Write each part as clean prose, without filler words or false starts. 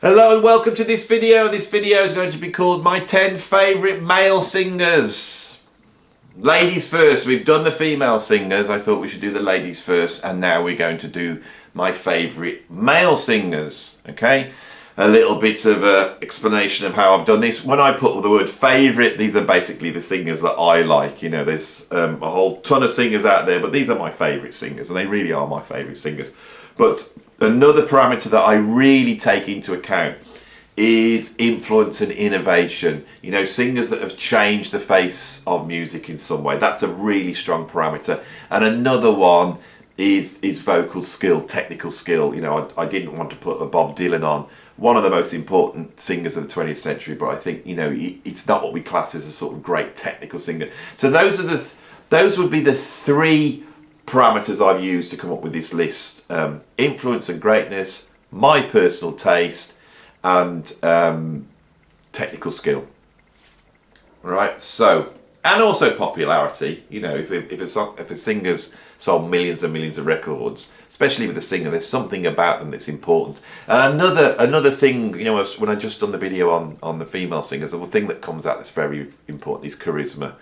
Hello and welcome to this video. This video is going to be called My 10 Favourite Male Singers. Ladies first. We've done the female singers. I thought we should do the ladies first. And now we're going to do my favourite male singers. Okay? A little bit of an explanation of how I've done this. When I put the word favourite, these are basically the singers that I like. You know, there's a whole ton of singers out there, but these are my favourite singers. And they really are my favourite singers. But another parameter that I really take into account is influence and innovation. You know, singers that have changed the face of music in some way. That's a really strong parameter. And another one is vocal skill, technical skill. You know, I didn't want to put a Bob Dylan on, one of the most important singers of the 20th century, but I think, you know, it's not what we class as a sort of great technical singer. So those would be the three parameters I've used to come up with this list: influence and greatness, my personal taste, and technical skill. Right. So, and also popularity. You know, if a singer's sold millions and millions of records, especially with a singer, there's something about them that's important. And another thing, you know, when I just done the video on the female singers, the thing that comes out that's very important is charisma.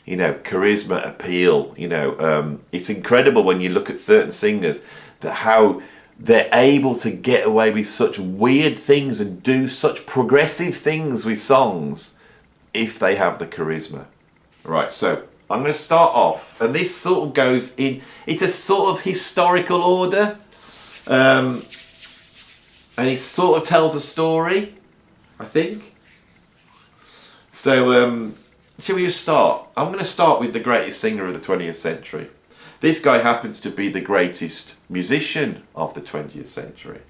You know, charisma, appeal. You know, it's incredible when you look at certain singers that how they're able to get away with such weird things and do such progressive things with songs if they have the charisma. Right, so I'm going to start off, and this sort of goes in, it's a sort of historical order, and it sort of tells a story, I think. So, shall we just start? I'm going to start with the greatest singer of the 20th century. This guy happens to be the greatest musician of the 20th century.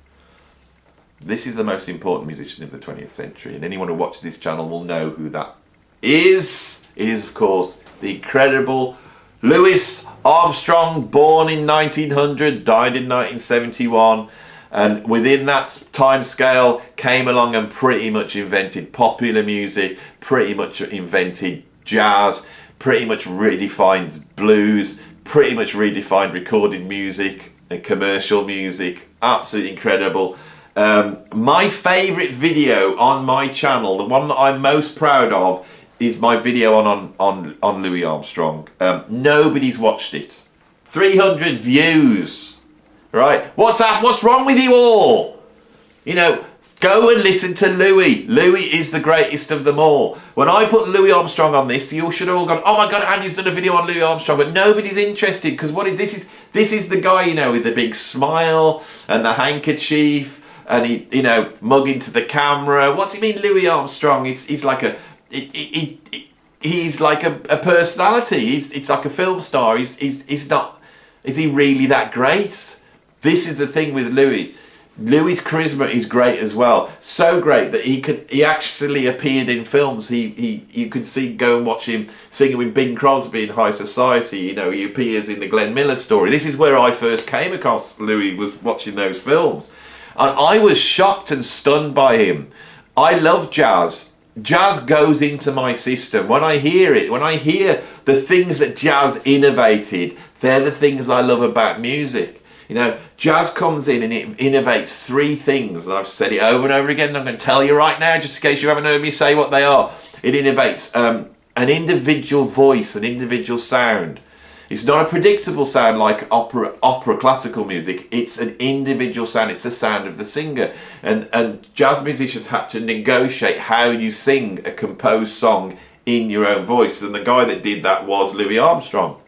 This is the most important musician of the 20th century, and anyone who watches this channel will know who that is. It is, of course, the incredible Louis Armstrong, born in 1900, died in 1971. And within that time scale came along and pretty much invented popular music, pretty much invented jazz, pretty much redefined blues, pretty much redefined recorded music and commercial music. Absolutely incredible. My favourite video on my channel, the one that I'm most proud of, is my video on Louis Armstrong. Nobody's watched it. 300 views. Right? What's wrong with you all? You know, go and listen to Louis. Louis is the greatest of them all. When I put Louis Armstrong on this, you should have all gone, oh my God, Andy's done a video on Louis Armstrong, but nobody's interested because this is the guy, you know, with the big smile and the handkerchief, and he, you know, mugging to the camera. What's he mean, Louis Armstrong? He's like a he's like a personality. It's like a film star. He's not. Is he really that great? This is the thing with Louis. Louis' charisma is great as well. So great that he actually appeared in films. You could go and watch him singing with Bing Crosby in High Society. You know, he appears in the Glenn Miller Story. This is where I first came across Louis, was watching those films. And I was shocked and stunned by him. I love jazz. Jazz goes into my system. When I hear it, when I hear the things that jazz innovated, they're the things I love about music. You know, jazz comes in and it innovates three things, and I've said it over and over again, and I'm going to tell you right now, just in case you haven't heard me say what they are. It innovates an individual voice, an individual sound. It's not a predictable sound like opera classical music. It's an individual sound. It's the sound of the singer. And jazz musicians had to negotiate how you sing a composed song in your own voice. And the guy that did that was Louis Armstrong.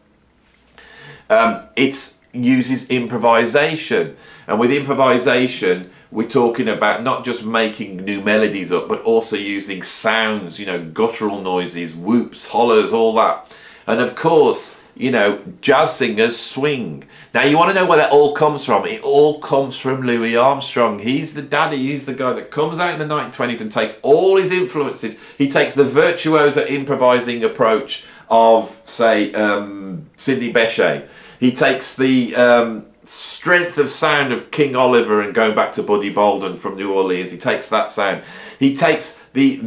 It uses improvisation. And with improvisation, we're talking about not just making new melodies up, but also using sounds, you know, guttural noises, whoops, hollers, all that. And of course, you know, jazz singers swing. Now, you want to know where that all comes from? It all comes from Louis Armstrong. He's the daddy. He's the guy that comes out in the 1920s and takes all his influences. He takes the virtuoso improvising approach of, say, Sidney Bechet. He takes the strength of sound of King Oliver and going back to Buddy Bolden from New Orleans. He takes that sound. He takes the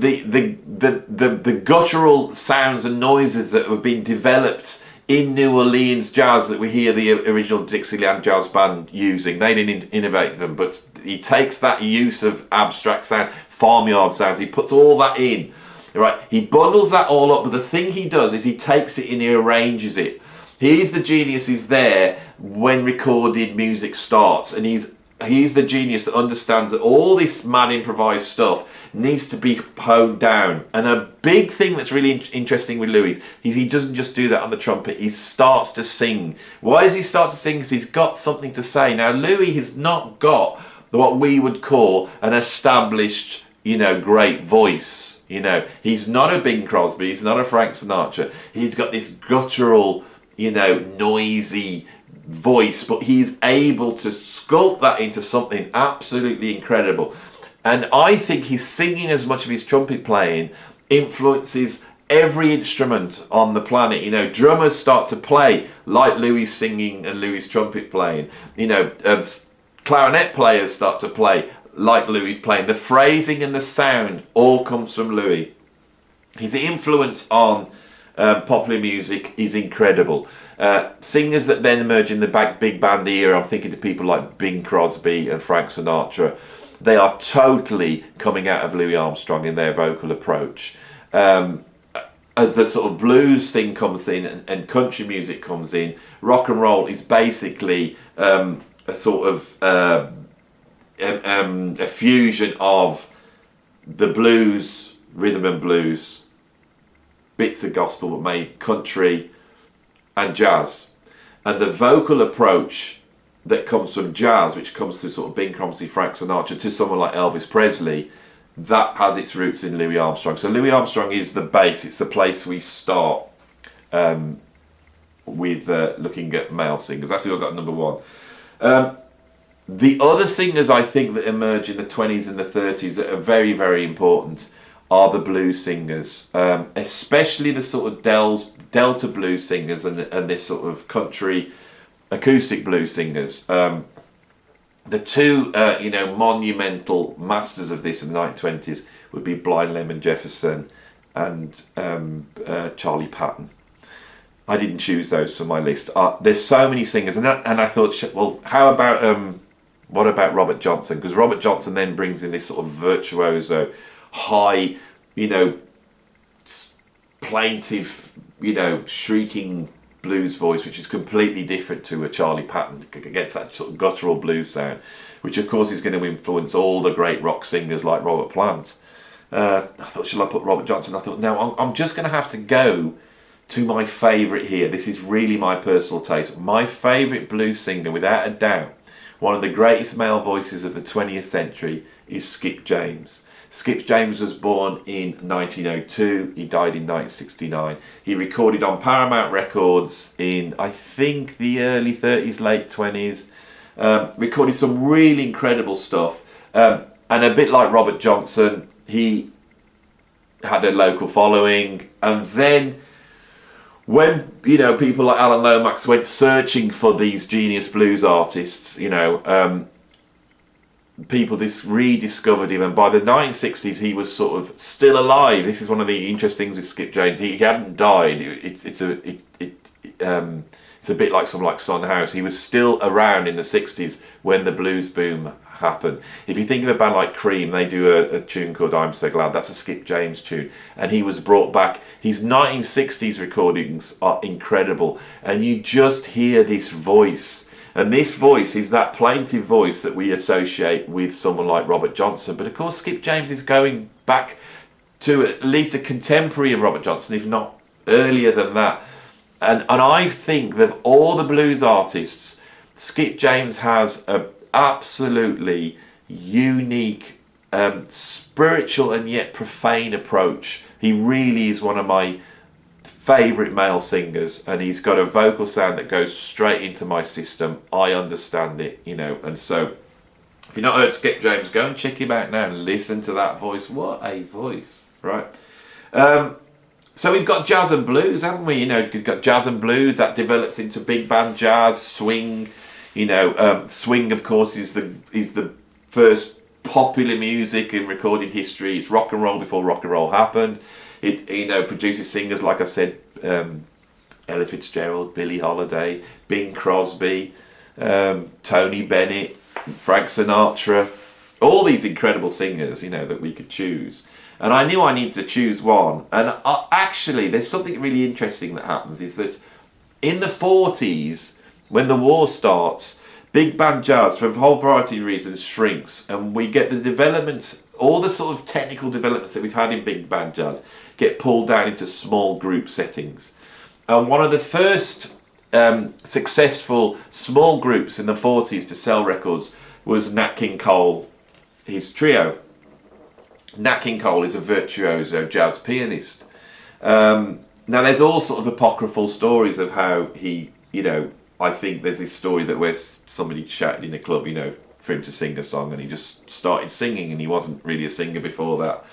guttural sounds and noises that have been developed in New Orleans jazz that we hear the original Dixieland jazz band using. They didn't innovate them, but he takes that use of abstract sound, farmyard sounds, he puts all that in, right? He bundles that all up, but the thing he does is he takes it and he arranges it. He's the genius is there when recorded music starts, and he's the genius that understands that all this mad improvised stuff needs to be honed down. And a big thing that's really interesting with Louis is he doesn't just do that on the trumpet, he starts to sing. Why does he start to sing? Because he's got something to say. Now, Louis has not got what we would call an established, great voice. He's not a Bing Crosby, he's not a Frank Sinatra. He's got this guttural, noisy voice, but he's able to sculpt that into something absolutely incredible. And I think his singing, as much of his trumpet playing, influences every instrument on the planet. Drummers start to play like Louis singing and Louis trumpet playing. Clarinet players start to play like Louis playing. The phrasing and the sound all comes from Louis. His influence on popular music is incredible. Singers that then emerge in the big band era, I'm thinking to people like Bing Crosby and Frank Sinatra, they are totally coming out of Louis Armstrong in their vocal approach. As the sort of blues thing comes in and country music comes in, rock and roll is basically a sort of a fusion of the blues, rhythm and blues, bits of gospel, but made country and jazz. And the vocal approach that comes from jazz, which comes through sort of Bing Crosby, Frank Sinatra, to someone like Elvis Presley, that has its roots in Louis Armstrong. So Louis Armstrong is the base, it's the place we start with looking at male singers. That's who I've got number one. The other singers I think that emerge in the 20s and the 30s that are very, very important are the blues singers, especially the sort of Delta blues singers and this sort of country acoustic blues singers. The two, monumental masters of this in the 1920s would be Blind Lemon Jefferson and Charlie Patton. I didn't choose those for my list. There's so many singers, and I thought, well, how about what about Robert Johnson? Because Robert Johnson then brings in this sort of virtuoso, high, plaintive, shrieking blues voice, which is completely different to a Charlie Patton. Gets that sort of guttural blues sound, which of course is going to influence all the great rock singers like Robert Plant. I thought, shall I put Robert Johnson? I thought, no, I'm just going to have to go to my favourite here. This is really my personal taste. My favourite blues singer, without a doubt, one of the greatest male voices of the 20th century, is Skip James. Skip James was born in 1902. He died in 1969. He recorded on Paramount Records in, I think, the early 30s, late 20s. Recorded some really incredible stuff. And a bit like Robert Johnson, he had a local following. And then when, people like Alan Lomax went searching for these genius blues artists, people rediscovered him, and by the 1960s he was sort of still alive. This is one of the interesting things with Skip James. He hadn't died. It's a bit like someone like Son House. He was still around in the 60s when the blues boom happened. If you think of a band like Cream, they do a tune called I'm So Glad. That's a Skip James tune, and he was brought back. His 1960s recordings are incredible, and you just hear this voice. And this voice is that plaintive voice that we associate with someone like Robert Johnson. But of course, Skip James is going back to at least a contemporary of Robert Johnson, if not earlier than that. And I think that of all the blues artists, Skip James has an absolutely unique, spiritual and yet profane approach. He really is one of my favourite male singers, and he's got a vocal sound that goes straight into my system. I understand it, and so if you've not heard Skip James, go and check him out now and listen to that voice. What a voice, right? So we've got jazz and blues, haven't we? We've got jazz and blues that develops into big band jazz, swing. Swing, of course, is the first popular music in recorded history. It's rock and roll before rock and roll happened. It produces singers like I said, Ella Fitzgerald, Billie Holiday, Bing Crosby, Tony Bennett, Frank Sinatra, all these incredible singers, that we could choose. And I knew I needed to choose one. And actually, there's something really interesting that happens, is that in the 40s, when the war starts, big band jazz, for a whole variety of reasons, shrinks. And we get the development, all the sort of technical developments that we've had in big band jazz get pulled down into small group settings. And one of the first successful small groups in the 40s to sell records was Nat King Cole, his trio. Nat King Cole is a virtuoso jazz pianist. Now there's all sort of apocryphal stories of how he, I think there's this story that where somebody shouted in a club, for him to sing a song, and he just started singing, and he wasn't really a singer before that.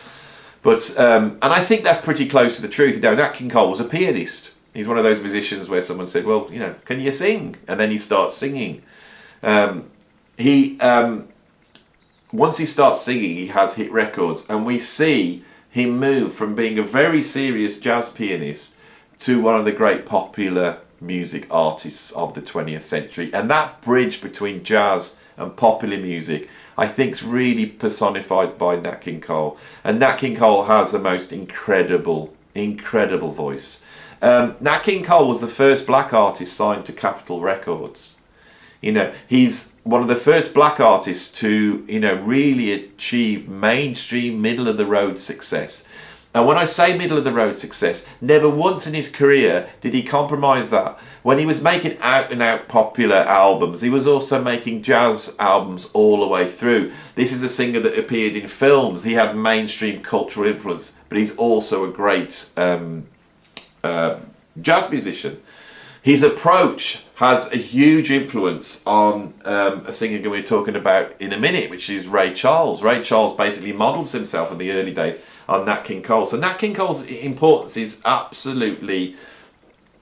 But and I think that's pretty close to the truth. Nat King Cole was a pianist. He's one of those musicians where someone said, well, can you sing? And then he starts singing. Once he starts singing, he has hit records, and we see him move from being a very serious jazz pianist to one of the great popular music artists of the 20th century. And that bridge between jazz and popular music, I think, is really personified by Nat King Cole. And Nat King Cole has the most incredible voice. Nat King Cole was the first black artist signed to Capitol Records. He's one of the first black artists to, really achieve mainstream, middle-of-the-road success. And when I say middle-of-the-road success, never once in his career did he compromise that. When he was making out-and-out popular albums, he was also making jazz albums all the way through. This is a singer that appeared in films. He had mainstream cultural influence, but he's also a great jazz musician. His approach has a huge influence on a singer we're talking about in a minute, which is Ray Charles. Ray Charles basically models himself in the early days on Nat King Cole. So Nat King Cole's importance is absolutely,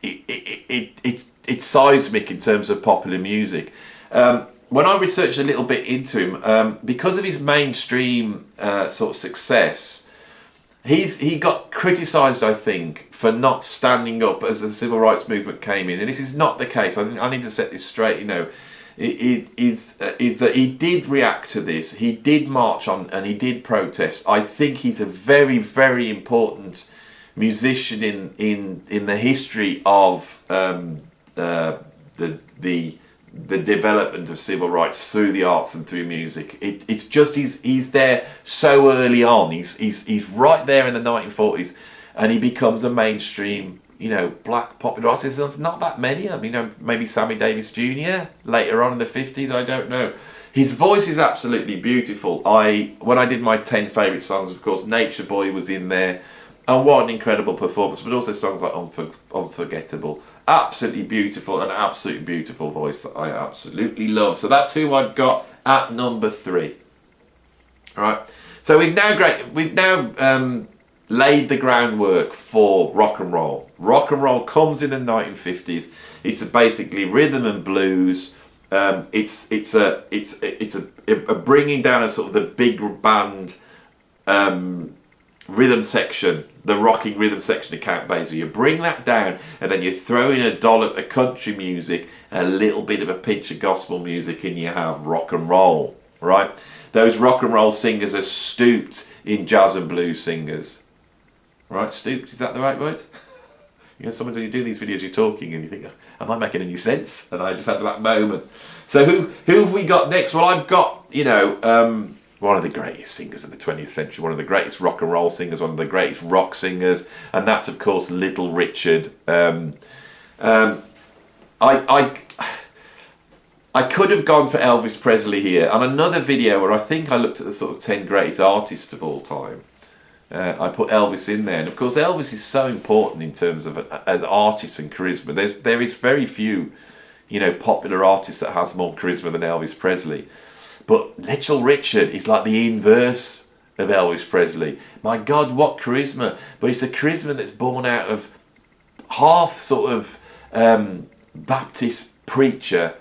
it's seismic in terms of popular music. When I researched a little bit into him, because of his mainstream sort of success, he got criticised, I think, for not standing up as the civil rights movement came in, and this is not the case. I think I need to set this straight. Is that he did react to this. He did march on and he did protest. I think he's a very, very important musician in the history of the development of civil rights through the arts and through music. It's just he's there so early on. He's right there in the 1940s, and he becomes a mainstream, black popular artist. There's not that many. Maybe Sammy Davis Jr. later on in the 50s. I don't know. His voice is absolutely beautiful. When I did my 10 favourite songs, of course, Nature Boy was in there. And what an incredible performance, but also songs like Unforgettable. Absolutely beautiful, an absolutely beautiful voice that I absolutely love. So that's who I've got at number 3. All right. So we've now laid the groundwork for rock and roll. Rock and roll comes in the 1950s. It's basically rhythm and blues. It's a bringing down of sort of the big band rhythm section, the rocking rhythm section of Count Basie. You bring that down, and then you throw in a dollop of country music, a little bit of a pinch of gospel music, and you have rock and roll, right? Those rock and roll singers are stooped in jazz and blues singers, right? Stooped, is that the right word? Sometimes when you do these videos, you're talking and you think, am I making any sense? And I just had that moment. So who have we got next? Well, I've got, one of the greatest singers of the 20th century, one of the greatest rock and roll singers, one of the greatest rock singers, and that's, of course, Little Richard. I could have gone for Elvis Presley here. On another video where I think I looked at the sort of 10 greatest artists of all time, I put Elvis in there. And, of course, Elvis is so important in terms of as artists and charisma. There is very few, popular artists that has more charisma than Elvis Presley. But Little Richard is like the inverse of Elvis Presley. My God, what charisma. But it's a charisma that's born out of half sort of Baptist preacher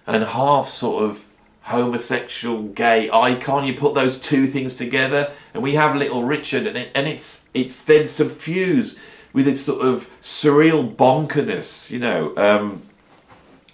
and half sort of homosexual gay icon. You put those two things together and we have Little Richard, and it's then suffused with its sort of surreal bonkerness, you know.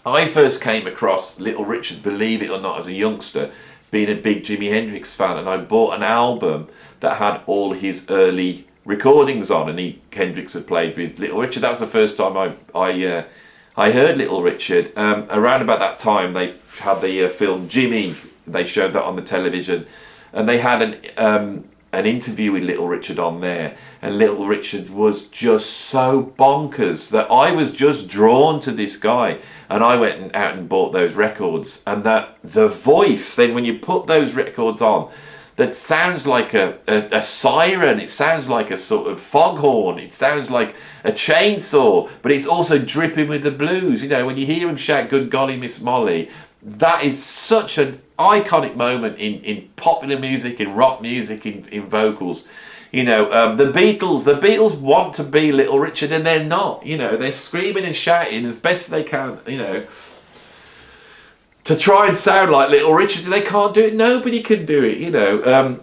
I first came across Little Richard, believe it or not, as a youngster, being a big Jimi Hendrix fan, and I bought an album that had all his early recordings on, and Hendrix had played with Little Richard. That was the first time I heard Little Richard. Around about that time, they had the film Jimmy. They showed that on the television, and they had an interview with Little Richard on there, and Little Richard was just so bonkers that I was just drawn to this guy, and I went out and bought those records. And that the voice, then when you put those records on, that sounds like a siren, it sounds like a sort of foghorn, it sounds like a chainsaw, but it's also dripping with the blues. You know, when you hear him shout, "Good golly, Miss Molly," that is such an iconic moment in popular music, in rock music, in vocals. You know, the Beatles want to be Little Richard, and they're not. You know, they're screaming and shouting as best they can, you know, to try and sound like Little Richard. They can't do it. Nobody can do it, you know.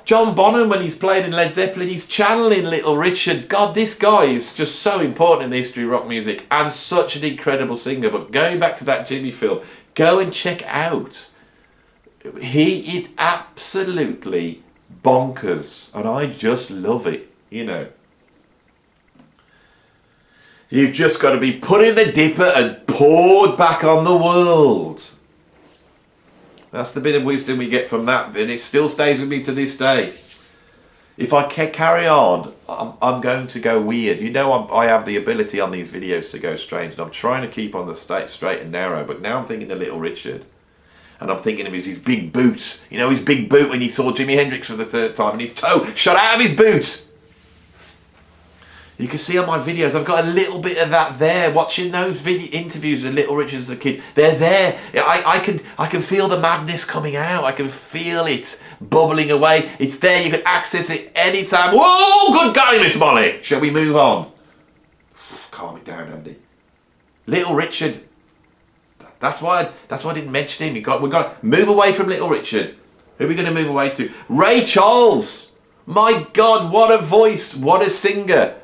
John Bonham, when he's playing in Led Zeppelin, he's channeling Little Richard. God, this guy is just so important in the history of rock music, and such an incredible singer. But going back to that Jimmy film, go and check out. He is absolutely bonkers, and I just love it, you know. You've just got to be put in the dipper and poured back on the world. That's the bit of wisdom we get from that, and it still stays with me to this day. If I carry on, I'm going to go weird. You know, I have the ability on these videos to go strange, and I'm trying to keep on the straight and narrow, but now I'm thinking of Little Richard. And I'm thinking of his big boot. You know, his big boot when he saw Jimi Hendrix for the third time, and his toe shot out of his boot. You can see on my videos, I've got a little bit of that there. Watching those interviews with Little Richard as a kid, they're there. I can feel the madness coming out. I can feel it bubbling away. It's there. You can access it anytime. Whoa, good guy, Miss Molly. Shall we move on? Calm it down, Andy. Little Richard. That's why I didn't mention him. We've got to move away from Little Richard. Who are we going to move away to? Ray Charles. My God, what a voice. What a singer.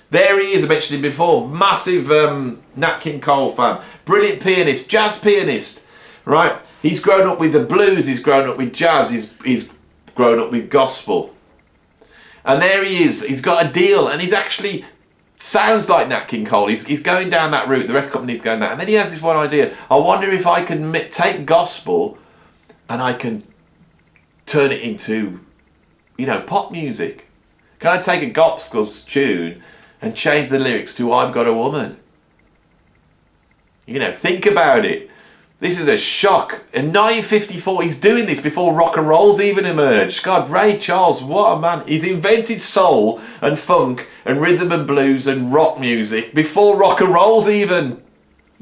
There he is, I mentioned him before. Massive Nat King Cole fan. Brilliant pianist, jazz pianist. Right? He's grown up with the blues, he's grown up with jazz, he's grown up with gospel. And there he is, he's got a deal, and he's actually sounds like Nat King Cole. He's going down that route, the record company's going that. And then he has this one idea. I wonder if I can take gospel and I can turn it into, you know, pop music. Can I take a gospel tune and change the lyrics to "I've Got a Woman"? You know, think about it. This is a shock. In 1954, he's doing this before rock and roll's even emerged. God, Ray Charles, what a man. He's invented soul and funk and rhythm and blues and rock music before rock and roll's even,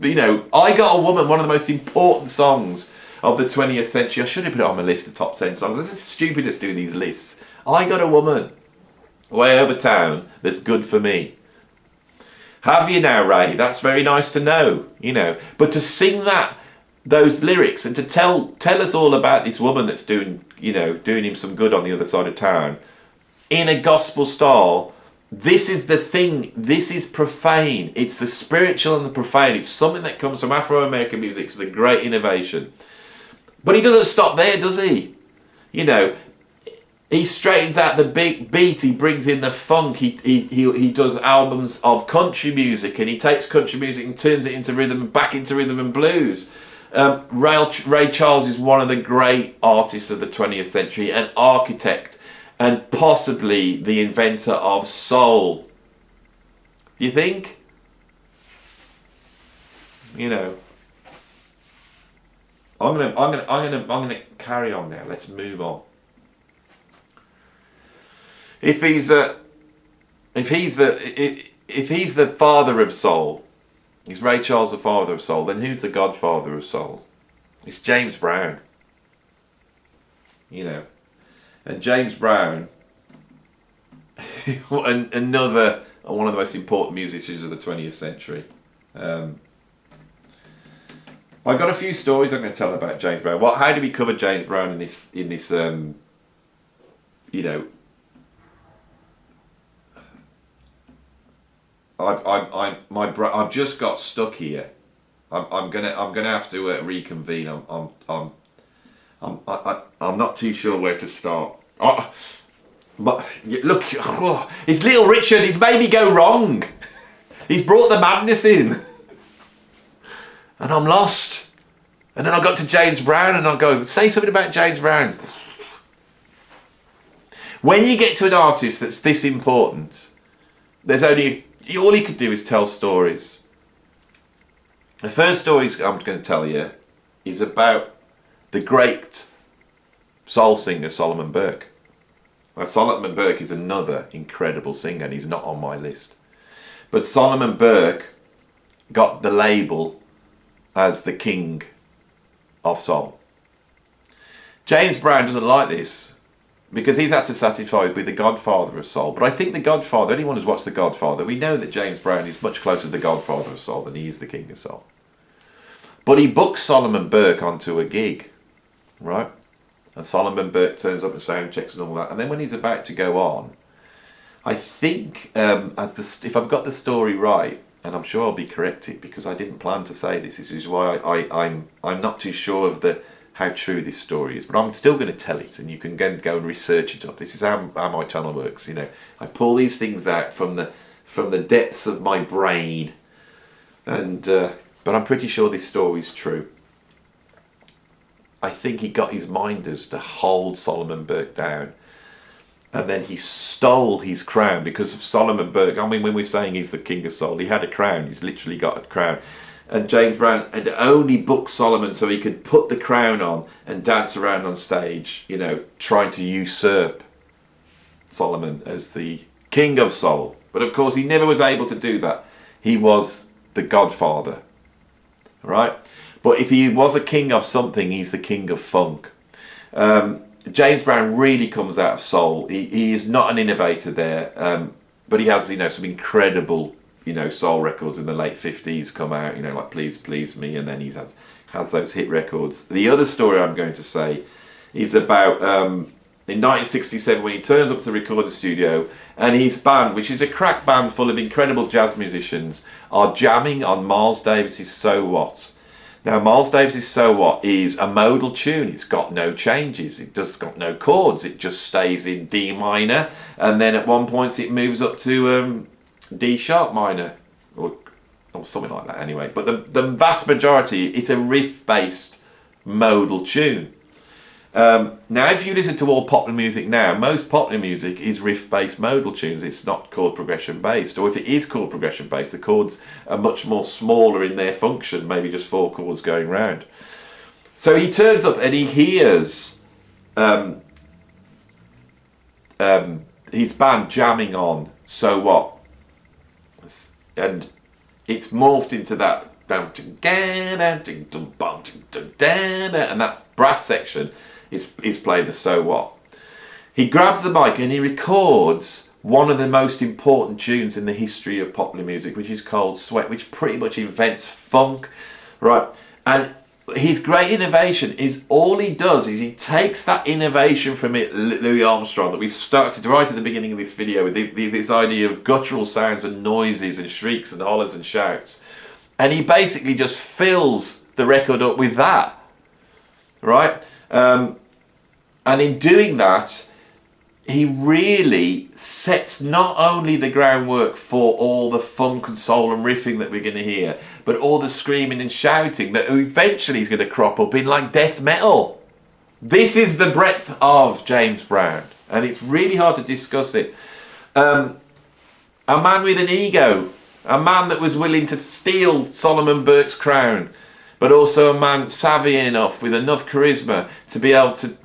you know, "I Got a Woman," one of the most important songs of the 20th century. I should have put it on my list of top 10 songs. This is stupid to do these lists. "I Got a Woman," way over town, that's good for me. Have you now, Ray? That's very nice to know, you know. But to sing those lyrics and to tell us all about this woman that's doing him some good on the other side of town in a gospel style, this is the thing. This is profane. It's the spiritual and the profane. It's something that comes from Afro-American music. It's a great innovation. But he doesn't stop there, does he? You know, he straightens out the big beat. He brings in the funk. He does albums of country music, and he takes country music and turns it into rhythm and back into rhythm and blues. Ray Charles is one of the great artists of the 20th century, an architect, and possibly the inventor of soul. You think? You know, I'm gonna carry on now. Let's move on. If he's the father of soul, is Ray Charles the father of soul? Then who's the godfather of soul? It's James Brown. You know, and James Brown, another one of the most important musicians of the 20th century. I've got a few stories I'm going to tell about James Brown. How do we cover James Brown in this? You know, I've just got stuck here. I'm gonna have to reconvene. I'm not too sure where to start. But look, it's Little Richard. He's made me go wrong. He's brought the madness in, and I'm lost. And then I got to James Brown, and I go, say something about James Brown. When you get to an artist that's this important, there's only all he could do is tell stories. The first story I'm going to tell you is about the great soul singer Solomon Burke. Now, Solomon Burke is another incredible singer, and he's not on my list. But Solomon Burke got the label as the king of soul. James Brown doesn't like this because he's had to satisfy with the godfather of soul. But I think the godfather, anyone who's watched The Godfather, we know that James Brown is much closer to the godfather of soul than he is the king of soul. But he books Solomon Burke onto a gig, right? And Solomon Burke turns up and sound checks and all that. And then when he's about to go on, I think, if I've got the story right, and I'm sure I'll be corrected because I didn't plan to say this. This is why I'm not too sure of how true this story is, but I'm still going to tell it, and you can go and research it up. This is how my channel works. You know, I pull these things out from the depths of my brain, and but I'm pretty sure this story is true. I think he got his minders to hold Solomon Burke down. And then he stole his crown because of Solomon Burke. I mean, when we're saying he's the king of soul, he had a crown. He's literally got a crown. And James Brown had only booked Solomon so he could put the crown on and dance around on stage, you know, trying to usurp Solomon as the king of soul. But of course, he never was able to do that. He was the godfather, right? But if he was a king of something, he's the king of funk. James Brown really comes out of soul. He is not an innovator there, but he has, you know, some incredible, you know, soul records in the late 50s come out, you know, like Please Please Me, and then he has those hit records. The other story I'm going to say is about in 1967 when he turns up to record the studio and his band, which is a crack band full of incredible jazz musicians, are jamming on Miles Davis's So What. Now, Miles Davis's So What is a modal tune. It's got no changes. It just got no chords. It just stays in D minor, and then at one point it moves up to D sharp minor, or something like that. Anyway, but the vast majority, it's a riff-based modal tune. Now, if you listen to all popular music now, most popular music is riff-based modal tunes. It's not chord progression-based. Or if it is chord progression-based, the chords are much more smaller in their function, maybe just 4 chords going round. So he turns up and he hears his band jamming on So What? And it's morphed into that, and that brass section is playing the So What. He grabs the mic and he records one of the most important tunes in the history of popular music, which is Cold Sweat, which pretty much invents funk, right? And his great innovation is all he does is he takes that innovation from Louis Armstrong that we started right at the beginning of this video with this idea of guttural sounds and noises and shrieks and hollers and shouts, and he basically just fills the record up with that, right? And in doing that, he really sets not only the groundwork for all the funk and soul and riffing that we're going to hear, but all the screaming and shouting that eventually is going to crop up in like death metal. This is the breadth of James Brown, and it's really hard to discuss it. A man with an ego, a man that was willing to steal Solomon Burke's crown, but also a man savvy enough with enough charisma to be able to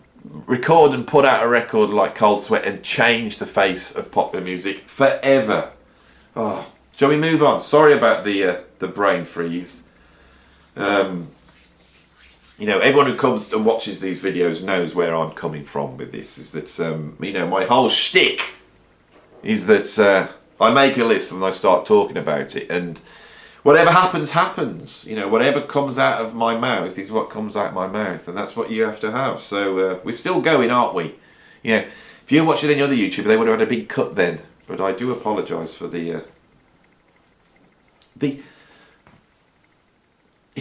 record and put out a record like Cold Sweat and change the face of popular music forever. Oh, shall we move on? Sorry about the brain freeze. You know, everyone who comes and watches these videos knows where I'm coming from with this. Is that you know, my whole shtick is that I make a list and I start talking about it, and whatever happens, happens. You know, whatever comes out of my mouth is what comes out of my mouth, and that's what you have to have. So we're still going, aren't we? You know, if you watched any other YouTuber, they would have had a big cut then. But I do apologise for the It's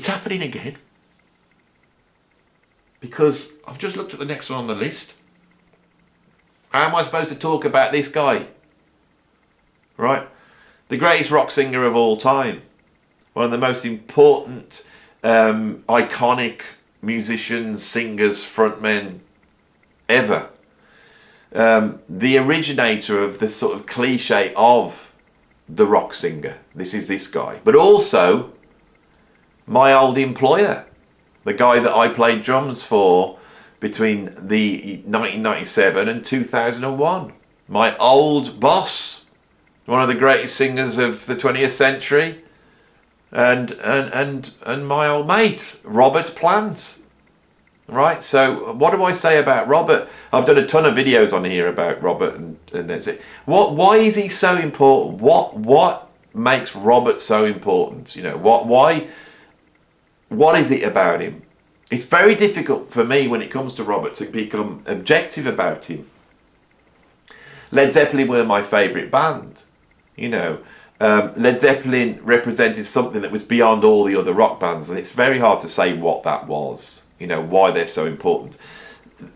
happening again. Because I've just looked at the next one on the list. How am I supposed to talk about this guy? Right? The greatest rock singer of all time. One of the most important, iconic musicians, singers, frontmen ever. The originator of the sort of cliche of the rock singer. This is this guy. But also my old employer. The guy that I played drums for between the 1997 and 2001. My old boss. One of the greatest singers of the 20th century. And my old mate, Robert Plant. Right, so what do I say about Robert? I've done a ton of videos on here about Robert, and that's it. Why is he so important? What makes Robert so important? You know, what is it about him? It's very difficult for me when it comes to Robert to become objective about him. Led Zeppelin were my favourite band. You know, Led Zeppelin represented something that was beyond all the other rock bands, and it's very hard to say what that was. You know, why they're so important.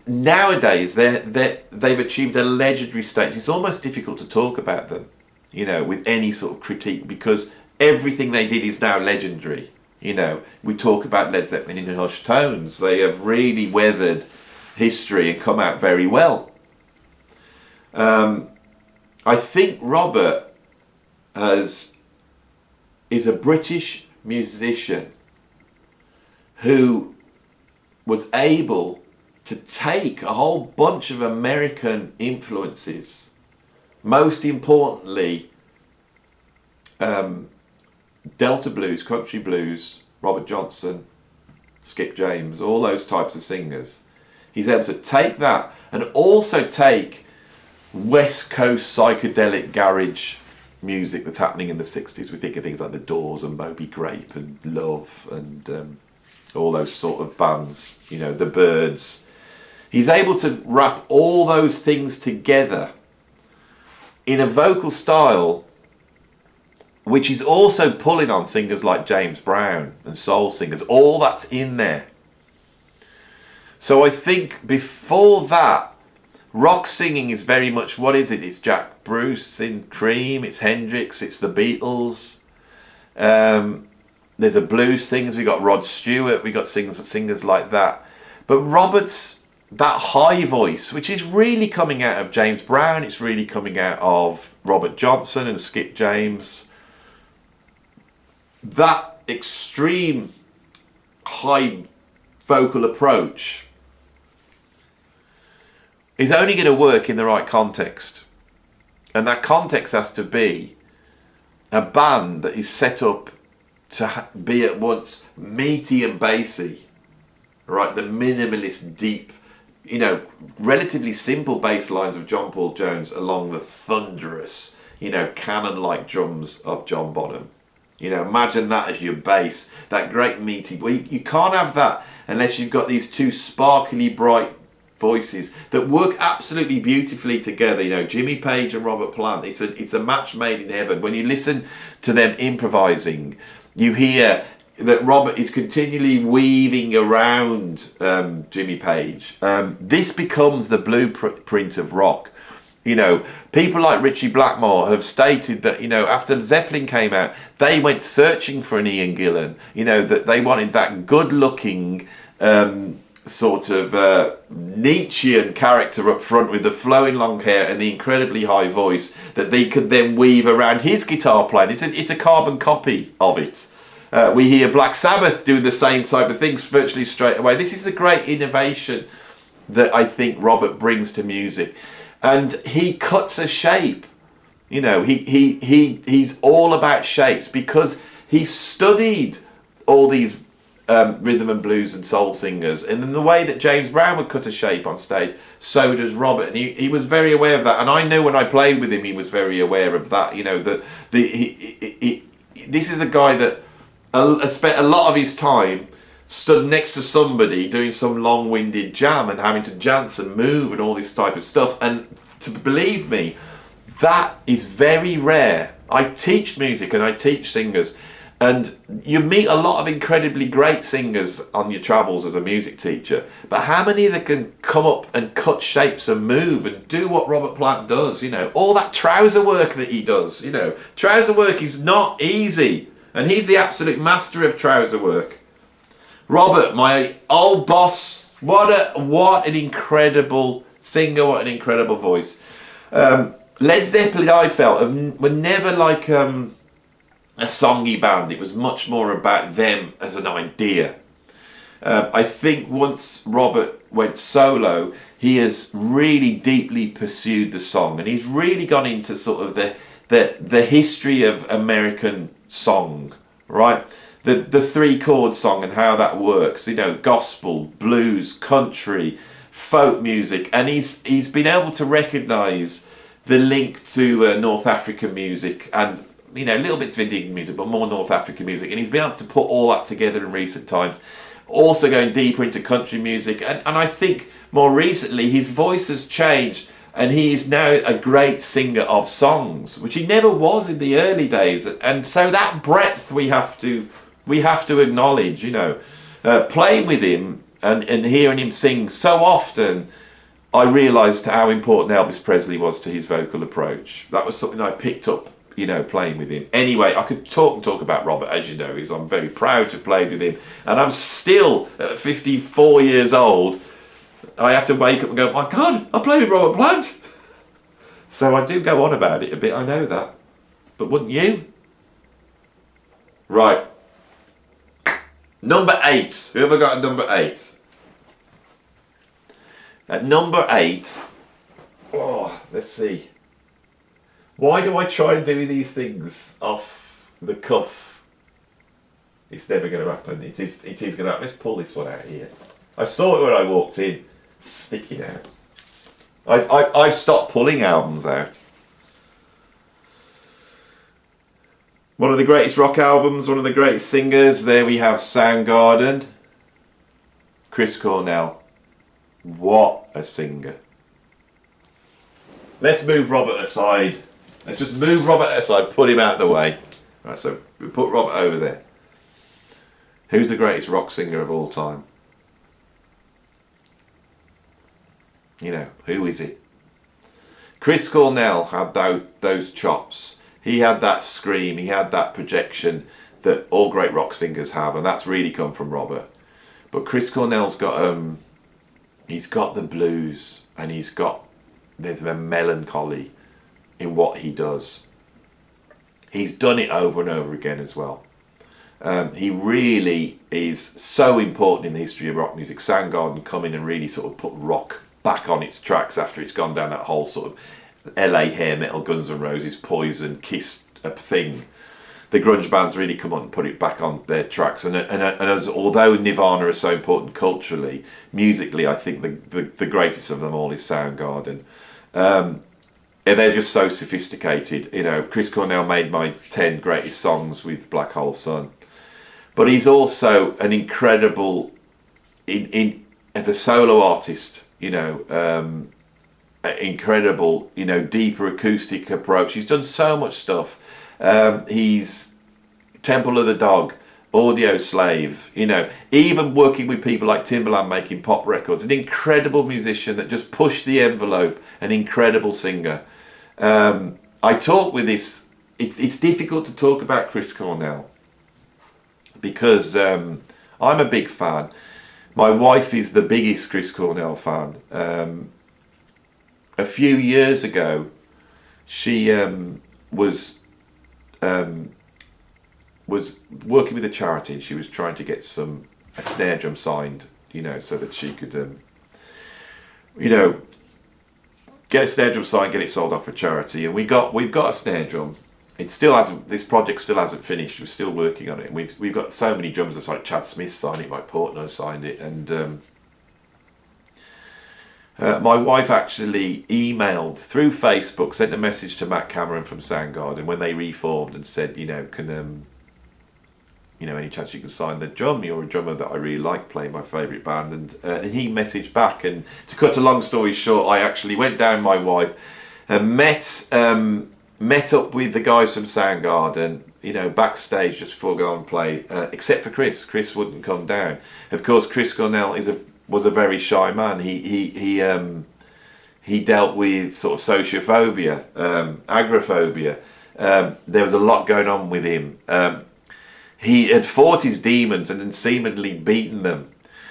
Nowadays, they've achieved a legendary stage. It's almost difficult to talk about them, you know, with any sort of critique, because everything they did is now legendary. You know, we talk about Led Zeppelin in hushed tones. They have really weathered history and come out very well. I think Robert is a British musician who was able to take a whole bunch of American influences, most importantly Delta blues, country blues, Robert Johnson, Skip James, all those types of singers. He's able to take that and also take West Coast psychedelic garage music that's happening in the 60s. We think of things like The Doors and Moby Grape and Love and all those sort of bands, you know, the Byrds. He's able to wrap all those things together in a vocal style which is also pulling on singers like James Brown and soul singers. All that's in there. So I think before that, rock singing is very much, what is it? It's Jack Bruce in Cream, it's Hendrix, it's the Beatles. There's a blues singers, we got Rod Stewart, we got singers like that. But Robert's, that high voice, which is really coming out of James Brown, it's really coming out of Robert Johnson and Skip James. That extreme high vocal approach is only going to work in the right context. And that context has to be a band that is set up to be at once meaty and bassy, right? The minimalist, deep, you know, relatively simple bass lines of John Paul Jones along the thunderous, you know, cannon-like drums of John Bonham. You know, imagine that as your bass, that great meaty. Well, you can't have that unless you've got these two sparkly, bright voices that work absolutely beautifully together. You know, Jimmy Page and Robert Plant. It's a match made in heaven. When you listen to them improvising, you hear that Robert is continually weaving around Jimmy Page. This becomes the blueprint of rock. You know, people like Ritchie Blackmore have stated that, you know, after Zeppelin came out, they went searching for an Ian Gillan. You know, that they wanted that good-looking sort of Nietzschean character up front with the flowing long hair and the incredibly high voice that they could then weave around his guitar playing. It's a carbon copy of it. We hear Black Sabbath doing the same type of things virtually straight away. This is the great innovation that I think Robert brings to music. And he cuts a shape. You know, he's all about shapes because he studied all these rhythm and blues and soul singers. And in the way that James Brown would cut a shape on stage, so does Robert. And he was very aware of that. And I know when I played with him, he was very aware of that. You know, this is a guy that spent a lot of his time stood next to somebody doing some long-winded jam and having to dance and move and all this type of stuff. And to believe me, that is very rare I teach music and I teach singers, and you meet a lot of incredibly great singers on your travels as a music teacher, but how many that can come up and cut shapes and move and do what Robert Plant does, you know, all that trouser work that he does, you know. Trouser work is not easy, and he's the absolute master of trouser work. Robert, my old boss, what an incredible singer, what an incredible voice. Led Zeppelin, I felt, were never like a songy band. It was much more about them as an idea. I think once Robert went solo, he has really deeply pursued the song, and he's really gone into sort of the history of American song, right? The three chord song and how that works, you know, gospel, blues, country, folk music, and he's been able to recognise the link to North African music and, you know, little bits of Indian music, but more North African music, and he's been able to put all that together in recent times. Also going deeper into country music, and I think more recently his voice has changed, and he is now a great singer of songs, which he never was in the early days. And so that breadth we have to acknowledge, you know. Playing with him and hearing him sing so often, I realised how important Elvis Presley was to his vocal approach. That was something I picked up, you know, playing with him. Anyway, I could talk about Robert, as you know, because I'm very proud to have played with him. And I'm still, at 54 years old, I have to wake up and go, my God, I played with Robert Plant. So I do go on about it a bit, I know that. But wouldn't you? Right. Number 8. Who have I got at number 8? At number 8, let's see. Why do I try and do these things off the cuff? It's never going to happen. It is going to happen. Let's pull this one out here. I saw it when I walked in. It's sticking out. I've stopped pulling albums out. One of the greatest rock albums, one of the greatest singers. There we have Soundgarden. Chris Cornell. What a singer. Let's move Robert aside. Let's just move Robert aside, put him out of the way. Right, so we put Robert over there. Who's the greatest rock singer of all time? You know, who is it? Chris Cornell had those chops. He had that scream, he had that projection that all great rock singers have, and that's really come from Robert. But Chris Cornell's got he's got the blues, and there's a melancholy in what he does. He's done it over and over again as well. He really is so important in the history of rock music. Soundgarden come in and really sort of put rock back on its tracks after it's gone down that whole sort of LA hair metal, Guns N' Roses, Poison, Kiss thing. The grunge bands really come on and put it back on their tracks. And as although Nirvana is so important culturally, musically, I think the greatest of them all is Soundgarden. And they're just so sophisticated. You know, Chris Cornell made my 10 greatest songs with Black Hole Sun. But he's also an incredible, as a solo artist, you know, incredible, you know, deeper acoustic approach. He's done so much stuff. He's Temple of the Dog, Audio Slave, you know, even working with people like Timbaland making pop records. An incredible musician that just pushed the envelope, an incredible singer. I talk with this, it's difficult to talk about Chris Cornell because I'm a big fan. My wife is the biggest Chris Cornell fan. A few years ago, she was working with a charity, and she was trying to get a snare drum signed, you know, so that she could, you know, get a snare drum signed, get it sold off for charity. And we've got a snare drum. It still hasn't. This project still hasn't finished. We're still working on it. And we've got so many drummers. Like Chad Smith signed it, Mike Portnoy signed it, and my wife actually emailed through Facebook, sent a message to Matt Cameron from Soundgarden when they reformed and said, you know, can you know, any chance you can sign the drum? You're a drummer that I really like, playing my favourite band. And he messaged back, and to cut a long story short, I actually went down my wife and met met up with the guys from Soundgarden, backstage just before going on play, except for Chris. Chris wouldn't come down. Of course, Chris Cornell was a very shy man. He dealt with sort of sociophobia, agoraphobia. There was a lot going on with him. He had fought his demons and had seemingly beaten them.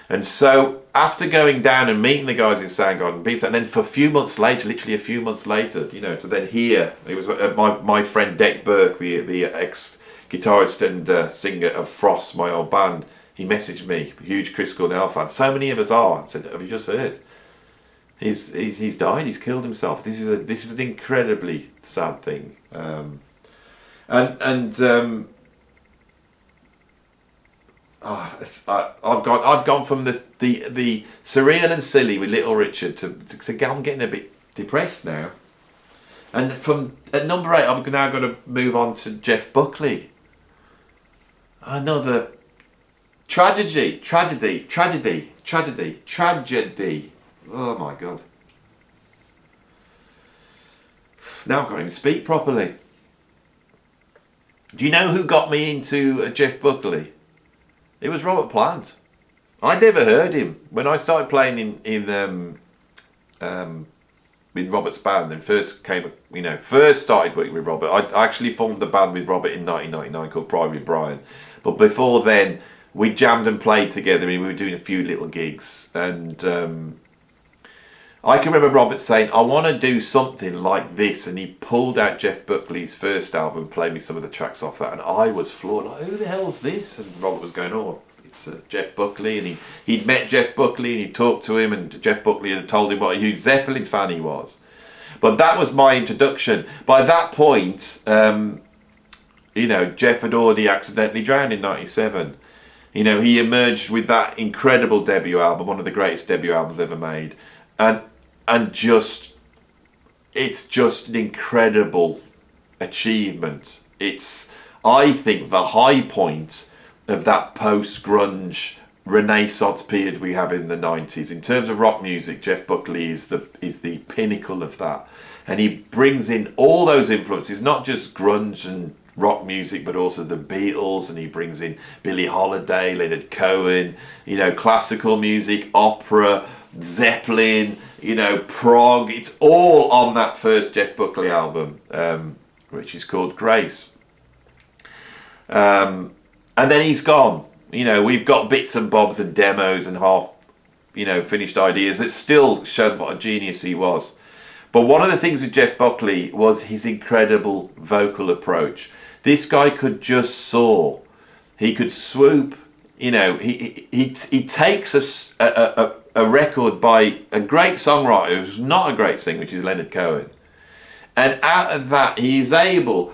And so after going down and meeting the guys in Soundgarden, and then for a few months later, literally a few months later, to then hear, it was my friend Deck Burke, the ex-guitarist and singer of Frost, my old band, he messaged me, huge Chris Cornell fan. So many of us are. I said, have you just heard? He's died, he's killed himself. This is an incredibly sad thing. I've gone from the surreal and silly with Little Richard to I'm getting a bit depressed now. And at number 8, I'm now going to move on to Jeff Buckley. Another tragedy. Oh my God. Now I can't even speak properly. Do you know who got me into Jeff Buckley? It was Robert Plant. I'd never heard him. When I started playing in with Robert's band and first started working with Robert, I actually formed the band with Robert in 1999 called Private Brian. But before then, we jammed and played together. We were doing a few little gigs. And I can remember Robert saying, I want to do something like this. And he pulled out Jeff Buckley's first album and played me some of the tracks off that. And I was floored. Like, who the hell's this? And Robert was going, it's Jeff Buckley. And he'd met Jeff Buckley and he talked to him. And Jeff Buckley had told him what a huge Zeppelin fan he was. But that was my introduction. By that point, Jeff had already accidentally drowned in 97. He emerged with that incredible debut album, one of the greatest debut albums ever made. And it's just an incredible achievement. It's, I think, the high point of that post-grunge renaissance period we have in the 90s. In terms of rock music, Jeff Buckley is the pinnacle of that. And he brings in all those influences, not just grunge and rock music, but also the Beatles, and he brings in Billie Holiday, Leonard Cohen, classical music, opera, Zeppelin, prog. It's all on that first Jeff Buckley album, which is called Grace. And then he's gone. We've got bits and bobs and demos and half, finished ideas that still showed what a genius he was. But one of the things with Jeff Buckley was his incredible vocal approach. This guy could just soar. He could swoop. He takes a record by a great songwriter who's not a great singer, which is Leonard Cohen. And out of that, he is able,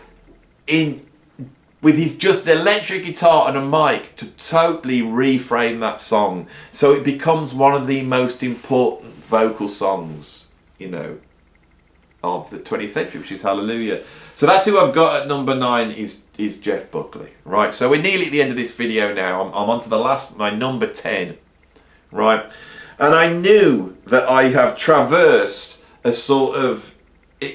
with his just electric guitar and a mic, to totally reframe that song. So it becomes one of the most important vocal songs, of the 20th century, which is Hallelujah. So that's who I've got at number 9 is Jeff Buckley. Right, so we're nearly at the end of this video now. I'm on to my number 10. Right, and I knew that I have traversed a sort of,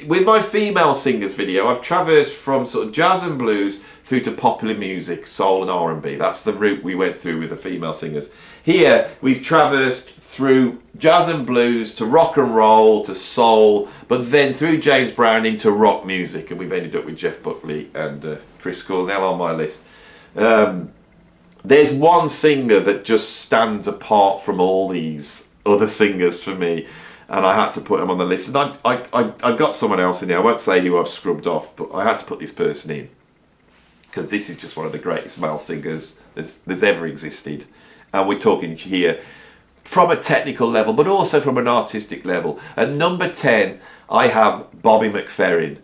with my female singers video, I've traversed from sort of jazz and blues through to popular music, soul and R&B. That's the route we went through with the female singers. Here, we've traversed through jazz and blues to rock and roll to soul, but then through James Brown into rock music, and we've ended up with Jeff Buckley and Chris Cornell on my list. There's one singer that just stands apart from all these other singers for me, and I had to put him on the list. And I got someone else in here. I won't say who I've scrubbed off, but I had to put this person in because this is just one of the greatest male singers there's ever existed. And we're talking here from a technical level, but also from an artistic level. At number 10, I have Bobby McFerrin.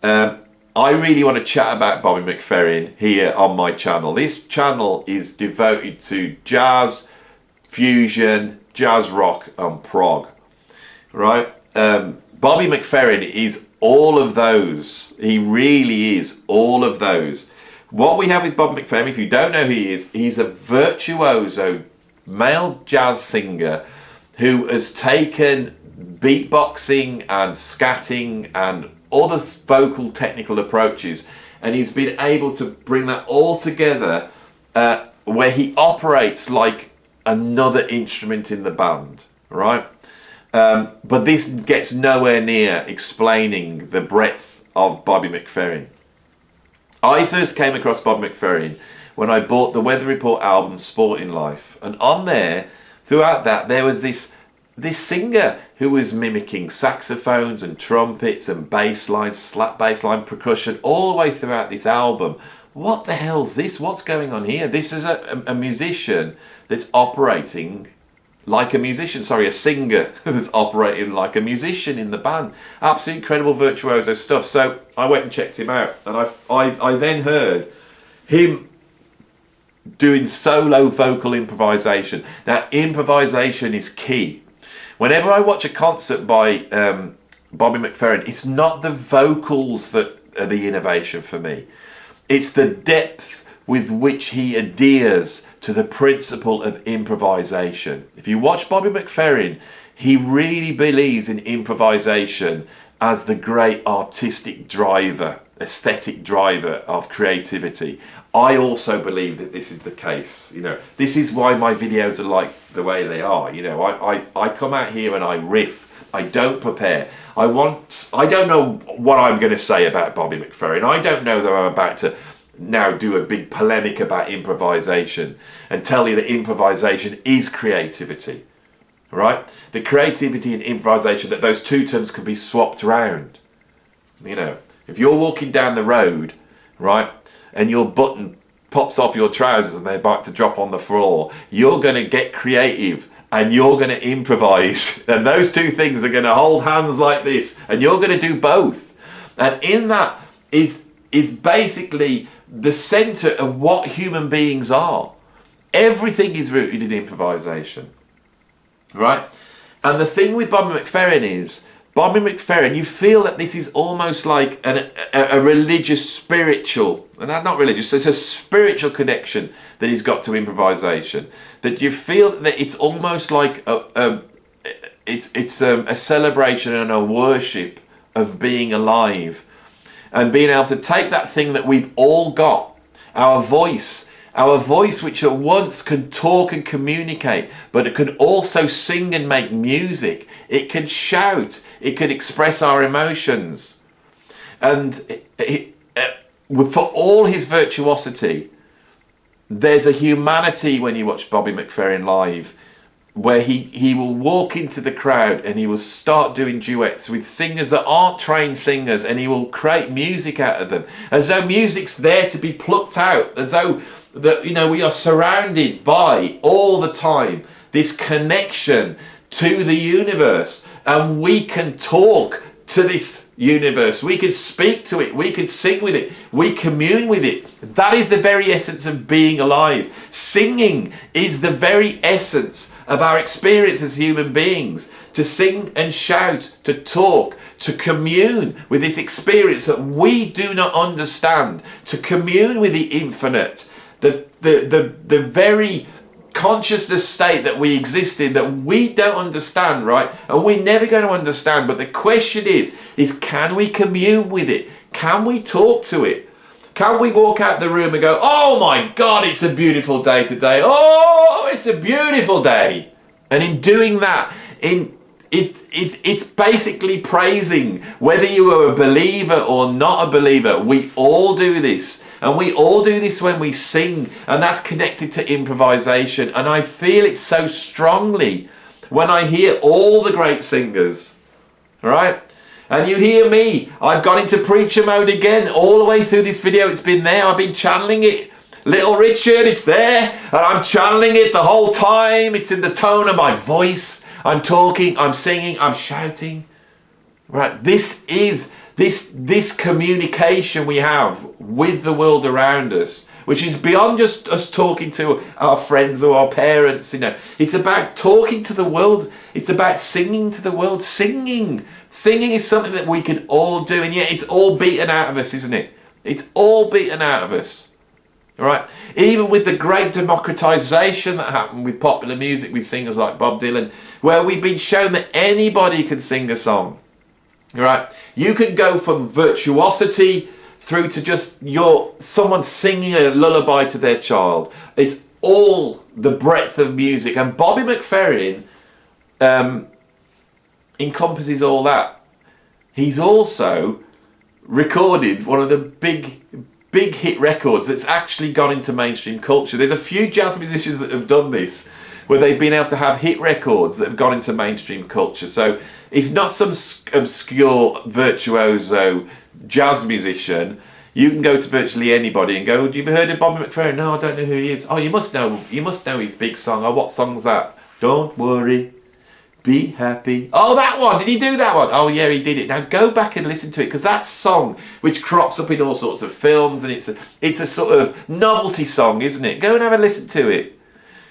I really want to chat about Bobby McFerrin here on my channel. This channel is devoted to jazz, fusion, jazz rock, and prog. Right? Bobby McFerrin is all of those. He really is all of those. What we have with Bobby McFerrin, if you don't know who he is, he's a virtuoso male jazz singer who has taken beatboxing and scatting and other vocal technical approaches, and he's been able to bring that all together where he operates like another instrument in the band, right? But this gets nowhere near explaining the breadth of Bobby McFerrin. I first came across Bob McFerrin when I bought the Weather Report album Sporting Life, and on there, throughout that, there was this singer who was mimicking saxophones and trumpets and bass lines, slap bass line percussion all the way throughout this album. What the hell's this? What's going on here? This is a musician that's operating like a musician. Sorry, a singer that's operating like a musician in the band. Absolutely incredible virtuoso stuff. So I went and checked him out, and I then heard him doing solo vocal improvisation. Now, improvisation is key. Whenever I watch a concert by Bobby McFerrin, it's not the vocals that are the innovation for me. It's the depth with which he adheres to the principle of improvisation. If you watch Bobby McFerrin, he really believes in improvisation as the great artistic driver, aesthetic driver of creativity. I also believe that this is the case. You know, this is why my videos are like the way they are. You know, I come out here and I riff. I don't prepare. I don't know what I'm going to say about Bobby McFerrin. I don't know that I'm about to now do a big polemic about improvisation and tell you that improvisation is creativity, right? The creativity and improvisation, that those two terms can be swapped around. You know, if you're walking down the road, right, and your button pops off your trousers and they're about to drop on the floor, you're going to get creative and you're going to improvise, and those two things are going to hold hands like this, and you're going to do both. And in that is basically the center of what human beings are. Everything is rooted in improvisation, right? And the thing with Bobby McFerrin is, Bobby McFerrin, you feel that this is almost like a religious, spiritual, and not religious, it's a spiritual connection that he's got to improvisation. That you feel that it's almost like it's a celebration and a worship of being alive, and being able to take that thing that we've all got, our voice which at once can talk and communicate, but it can also sing and make music. It can shout, it can express our emotions. And for all his virtuosity, there's a humanity when you watch Bobby McFerrin live, where he will walk into the crowd and he will start doing duets with singers that aren't trained singers, and he will create music out of them, as though music's there to be plucked out, as though that, you know, we are surrounded by all the time this connection to the universe, and we can talk to this universe, we can speak to it, we can sing with it, we commune with it. That is the very essence of being alive. Singing is the very essence of our experience as human beings. To sing and shout, to talk, to commune with this experience that we do not understand, to commune with the infinite, the very consciousness state that we exist in, that we don't understand, right? And we're never going to understand. But the question is can we commune with it? Can we talk to it? Can we walk out the room and go, oh my God, it's a beautiful day today. Oh, it's a beautiful day. And in doing that, it's basically praising, whether you are a believer or not a believer. We all do this. And we all do this when we sing, and that's connected to improvisation. And I feel it so strongly when I hear all the great singers, right? And you hear me, I've gone into preacher mode again. All the way through this video, it's been there. I've been channeling it. Little Richard, it's there. And I'm channeling it the whole time. It's in the tone of my voice. I'm talking, I'm singing, I'm shouting. Right, this is this communication we have with the world around us, which is beyond just us talking to our friends or our parents. You know, it's about talking to the world. It's about singing to the world. Singing is something that we can all do, and yet it's all beaten out of us, isn't it? It's all beaten out of us. Right? Even with the great democratization that happened with popular music with singers like Bob Dylan, where we've been shown that anybody can sing a song. Right? You can go from virtuosity through to just someone singing a lullaby to their child. It's all the breadth of music, and Bobby McFerrin encompasses all that. He's also recorded one of the big hit records that's actually gone into mainstream culture. There's a few jazz musicians that have done this, where they've been able to have hit records that have gone into mainstream culture. So it's not some obscure virtuoso jazz musician. You can go to virtually anybody and go, "Have you ever heard of Bobby McFerrin?" "No, I don't know who he is." "Oh, you must know his big song." "Oh, what song's that?" "Don't worry, be happy." "Oh, that one. Did he do that one?" "Oh, yeah, he did it." Now go back and listen to it, because that song, which crops up in all sorts of films, and it's a sort of novelty song, isn't it? Go and have a listen to it.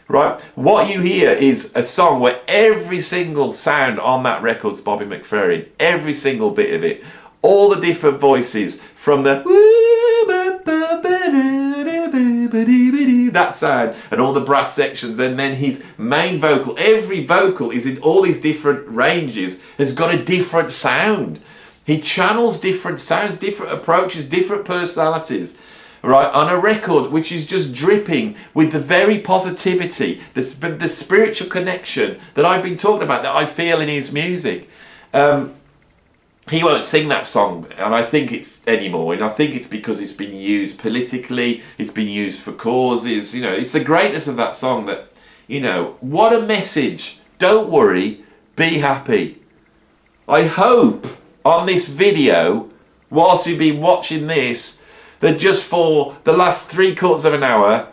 Right? What you hear is a song where every single sound on that record's Bobby McFerrin. Every single bit of it. All the different voices, from the that sound, and all the brass sections, and then his main vocal. Every vocal is in all these different ranges, has got a different sound. He channels different sounds, different approaches, different personalities, right, on a record which is just dripping with the very positivity, the spiritual connection that I've been talking about, that I feel in his music. He won't sing that song, and I think it's anymore, and I think it's because it's been used politically, it's been used for causes. It's the greatness of that song that, what a message. Don't worry, be happy. I hope on this video, whilst you've been watching this, that just for the last 3/4 of an hour,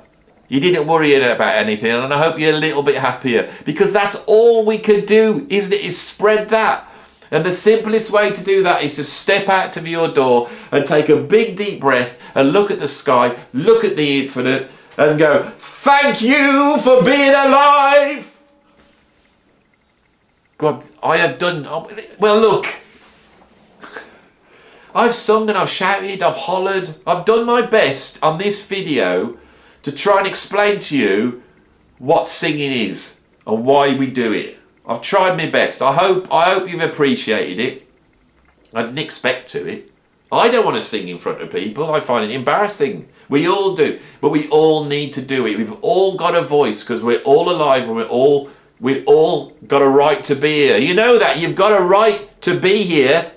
you didn't worry about anything, and I hope you're a little bit happier, because that's all we can do, isn't it, is spread that. And the simplest way to do that is to step out of your door and take a big deep breath and look at the sky, look at the infinite, and go, "Thank you for being alive." God, I have done, well, look, I've sung and I've shouted, I've hollered, I've done my best on this video to try and explain to you what singing is and why we do it. I've tried my best. I hope you've appreciated it. I didn't expect to it. I don't want to sing in front of people. I find it embarrassing. We all do. But we all need to do it. We've all got a voice, because we're all alive, and we've all got a right to be here. You know that. You've got a right to be here.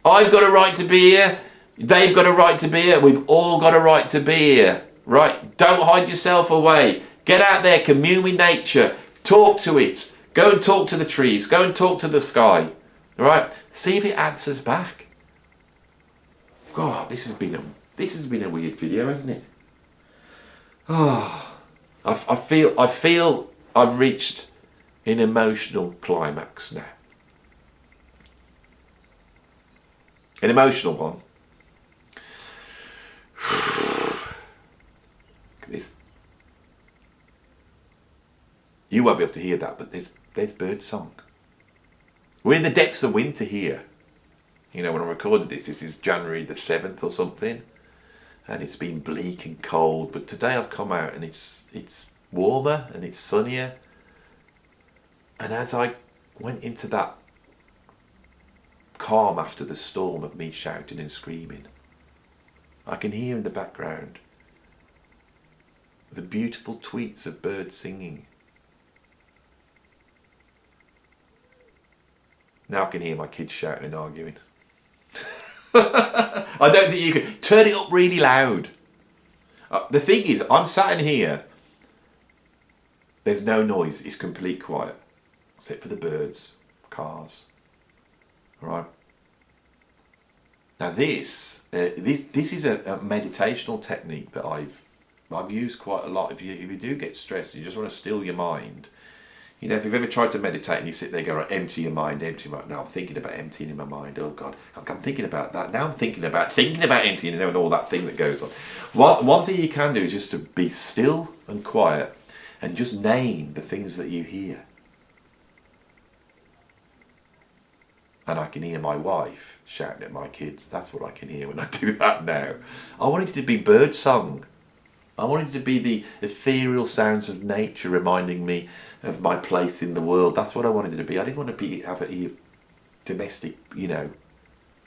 I've got a right to be here. They've got a right to be here. We've all got a right to be here. Right? Don't hide yourself away. Get out there. Commune with nature. Talk to it. Go and talk to the trees. Go and talk to the sky. All right? See if it answers back. God, this has been a weird video, hasn't it? Oh, I feel I've reached an emotional climax now. An emotional one. You won't be able to hear that, but there's bird song. We're in the depths of winter here. When I recorded this is January the 7th or something, and it's been bleak and cold, but today I've come out and it's warmer and it's sunnier. And as I went into that calm after the storm of me shouting and screaming, I can hear in the background the beautiful tweets of birds singing. Now I can hear my kids shouting and arguing. I don't think you can. Turn it up really loud. The thing is, I'm sat in here. There's no noise. It's complete quiet. Except for the birds, cars. All right. Now this is a meditational technique that I've used quite a lot. If you do get stressed and you just want to still your mind, if you've ever tried to meditate and you sit there and go, right, empty your mind. Now I'm thinking about emptying my mind. Oh God, I'm thinking about that. Now I'm thinking about emptying, and all that thing that goes on. One thing you can do is just to be still and quiet and just name the things that you hear. And I can hear my wife shouting at my kids. That's what I can hear when I do that now. I want it to be bird song. I wanted to be the ethereal sounds of nature reminding me of my place in the world. That's what I wanted it to be. I didn't want to have a domestic,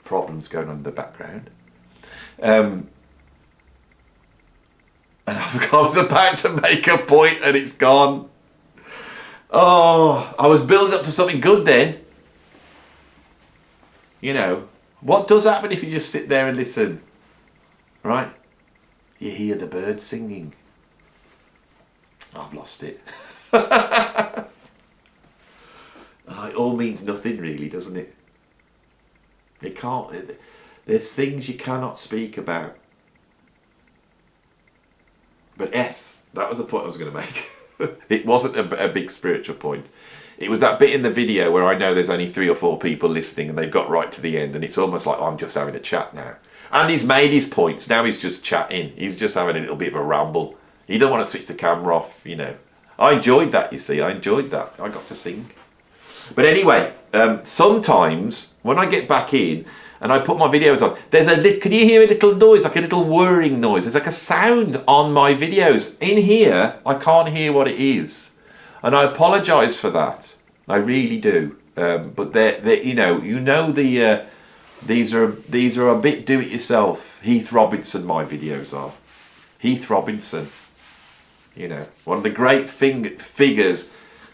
problems going on in the background. And I was about to make a point and it's gone. Oh, I was building up to something good then. What does happen if you just sit there and listen? Right? You hear the birds singing. I've lost it. It all means nothing really, doesn't it? It can't. There's things you cannot speak about. But yes, that was the point I was going to make. It wasn't a big spiritual point. It was that bit in the video where I know there's only 3 or 4 people listening and they've got right to the end, and it's almost like I'm just having a chat now. And he's made his points. Now he's just chatting. He's just having a little bit of a ramble. He don't want to switch the camera off, I enjoyed that, you see. I enjoyed that. I got to sing. But anyway, sometimes when I get back in and I put my videos on, can you hear a little noise, like a little whirring noise? There's like a sound on my videos. In here, I can't hear what it is. And I apologise for that. I really do. But these are a bit do-it-yourself. Heath Robinson, my videos are. Heath Robinson. One of the great figures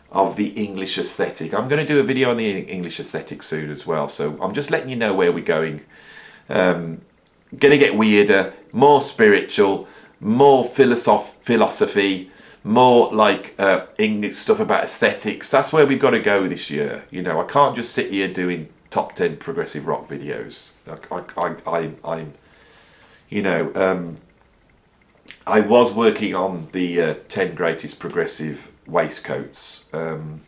of the English aesthetic. I'm going to do a video on the English aesthetic soon as well. So I'm just letting you know where we're going. Going to get weirder, more spiritual, more philosophy, more like English stuff about aesthetics. That's where we've got to go this year. I can't just sit here doing top 10 progressive rock videos. I was working on the 10 greatest progressive waistcoats, and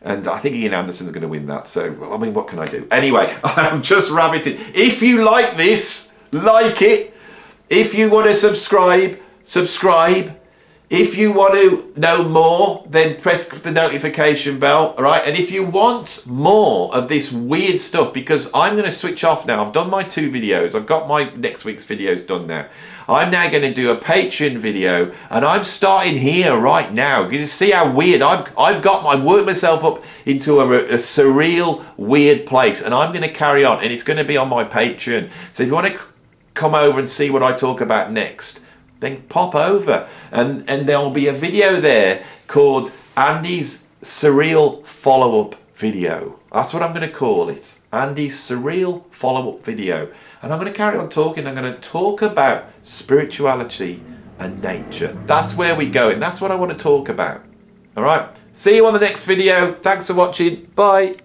I think Ian Anderson's going to win that. So, what can I do? Anyway, I'm just rabbiting. If you like this, like it. If you want to subscribe. If you want to know more, then press the notification bell, all right? And if you want more of this weird stuff, because I'm going to switch off now. I've done my 2 videos. I've got my next week's videos done now. I'm now going to do a Patreon video, and I'm starting here right now. You can see how weird I've worked myself up into a surreal, weird place, and I'm going to carry on, and it's going to be on my Patreon. So if you want to come over and see what I talk about next, then pop over, and there'll be a video there called Andy's Surreal Follow-Up Video. That's what I'm going to call it. Andy's Surreal Follow-Up Video. And I'm going to carry on talking. I'm going to talk about spirituality and nature. That's where we're going. That's what I want to talk about. All right. See you on the next video. Thanks for watching. Bye.